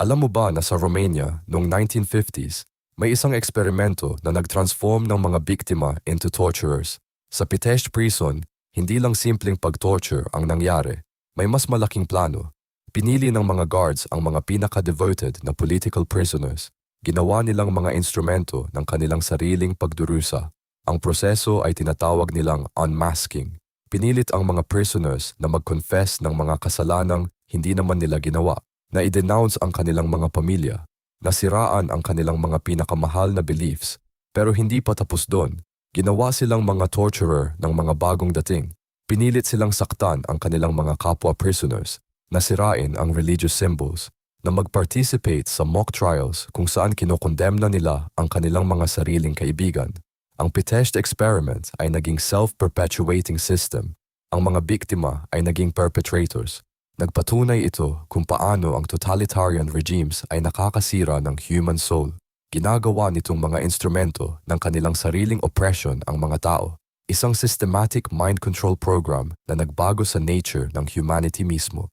Alam mo ba na sa Romania noong 1950s, may isang eksperimento na nag-transform ng mga biktima into torturers. Sa Pitești Prison, hindi lang simpleng pag-torture ang nangyari. May mas malaking plano. Pinili ng mga guards ang mga pinaka-devoted na political prisoners. Ginawa nilang mga instrumento ng kanilang sariling pagdurusa. Ang proseso ay tinatawag nilang unmasking. Pinilit ang mga prisoners na mag-confess ng mga kasalanang hindi naman nila ginawa, na i-denounce ang kanilang mga pamilya, nasiraan ang kanilang mga pinakamahal na beliefs. Pero hindi pa tapos doon. Ginawa silang mga torturer ng mga bagong dating. Pinilit silang saktan ang kanilang mga kapwa-prisoners, nasirain ang religious symbols, na mag-participate sa mock trials kung saan kinokondemna nila ang kanilang mga sariling kaibigan. Ang Pitești experiment ay naging self-perpetuating system. Ang mga biktima ay naging perpetrators. Nagpatunay ito kung paano ang totalitarian regimes ay nakakasira ng human soul. Ginagawa nitong mga instrumento ng kanilang sariling oppression ang mga tao. Isang systematic mind control program na nagbago sa nature ng humanity mismo.